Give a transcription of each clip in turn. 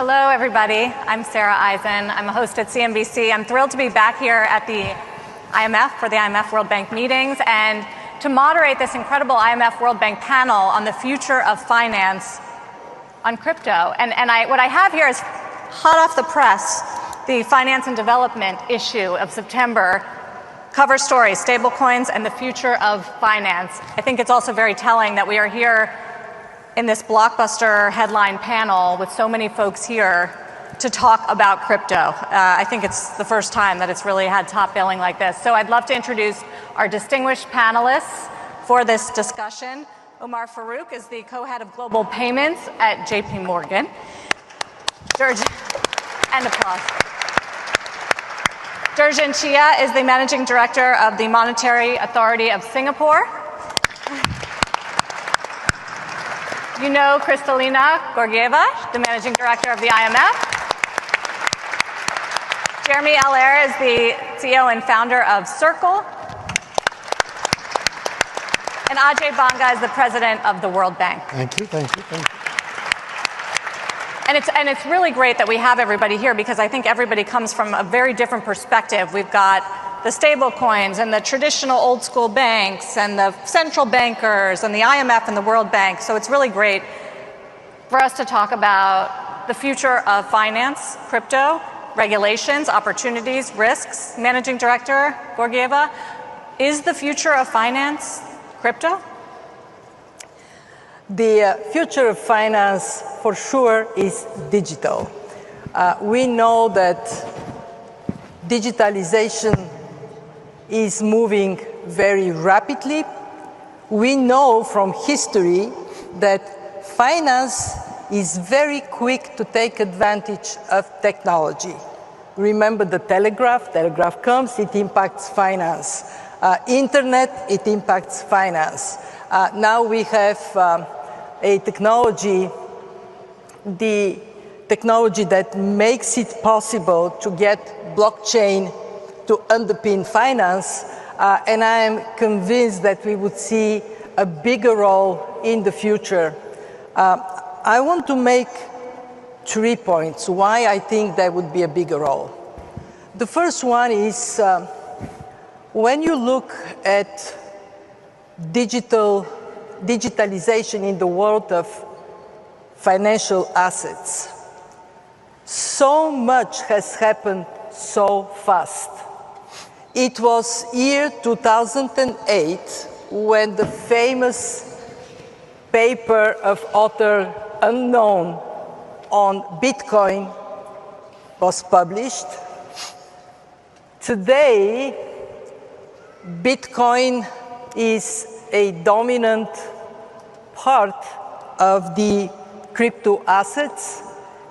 Hello, everybody. I'm Sarah Eisen. I'm a host at CNBC. I'm thrilled to be back here at the IMF for the IMF World Bank meetings and to moderate this incredible IMF World Bank panel on the future of finance on crypto. What I have here is hot off the press, the finance and development issue of September. Cover story, stablecoins and the future of finance. I think it's also very telling that we are here in this blockbuster headline panel with so many folks here to talk about crypto. I think it's the first time that it's really had top billing like this. So I'd love to introduce our distinguished panelists for this discussion. Omar Farouk is the co-head of global payments at JP Morgan. And applause. Durjan Chia is the managing director of the Monetary Authority of Singapore. You know Kristalina Georgieva, the managing director of the IMF. Jeremy Allaire is the CEO and founder of Circle. And Ajay Banga is the president of the World Bank. Thank you, thank you, thank you. And it's really great that we have everybody here because I think everybody comes from a very different perspective. We've got the stable coins and the traditional old school banks and the central bankers and the IMF and the World Bank. So it's really great for us to talk about the future of finance, crypto, regulations, opportunities, risks. Managing Director Georgieva, is the future of finance crypto? The future of finance, for sure, is digital. We know that digitalization is moving very rapidly. We know from history that finance is very quick to take advantage of technology. Remember the telegraph? Telegraph comes, it impacts finance. Internet, it impacts finance. Now we have a technology, the technology that makes it possible to get blockchain to underpin finance, and I am convinced that we would see a bigger role in the future. I want to make 3 points why I think there would be a bigger role. The first one is when you look at digitalization in the world of financial assets, so much has happened so fast. It was year 2008 when the famous paper of author unknown on Bitcoin was published. Today, Bitcoin is a dominant part of the crypto assets,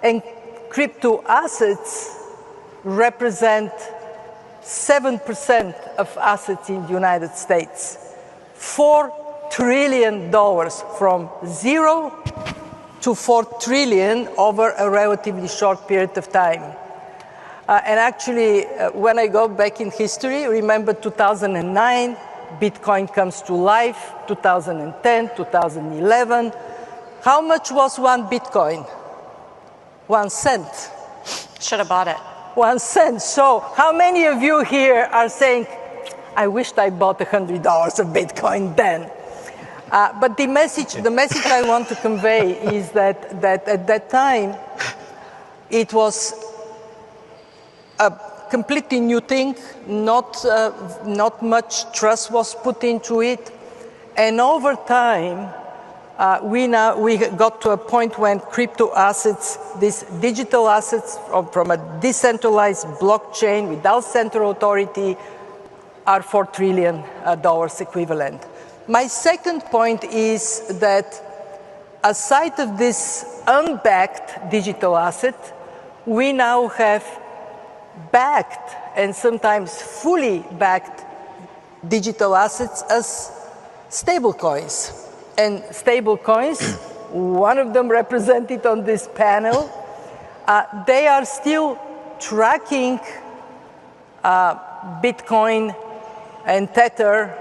and crypto assets represent 7% of assets in the United States. $4 trillion from zero to $4 trillion over a relatively short period of time. And actually, when I go back in history, remember 2009, Bitcoin comes to life, 2010, 2011. How much was one Bitcoin? 1 cent. Should have bought it. 1 cent. So how many of you here are saying, I wished I bought $100 of Bitcoin then? But the message I want to convey is that at that time, it was a completely new thing. Not much trust was put into it. And over time, we got to a point when crypto assets, these digital assets from a decentralized blockchain without central authority, are $4 trillion equivalent. My second point is that aside of this unbacked digital asset, we now have backed and sometimes fully backed digital assets as stablecoins. And stablecoins, one of them represented on this panel, they are still tracking Bitcoin and Tether,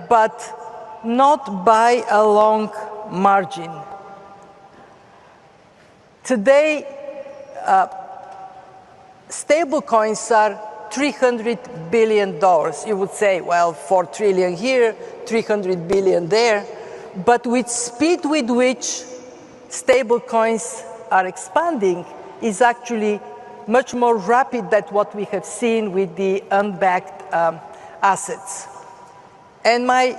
but not by a long margin. Today, stablecoins are $300 billion. You would say, well, 4 trillion here, 300 billion there. But with speed with which stablecoins are expanding is actually much more rapid than what we have seen with the unbacked assets. And my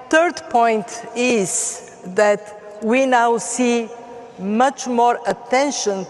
third point is that we now see much more attention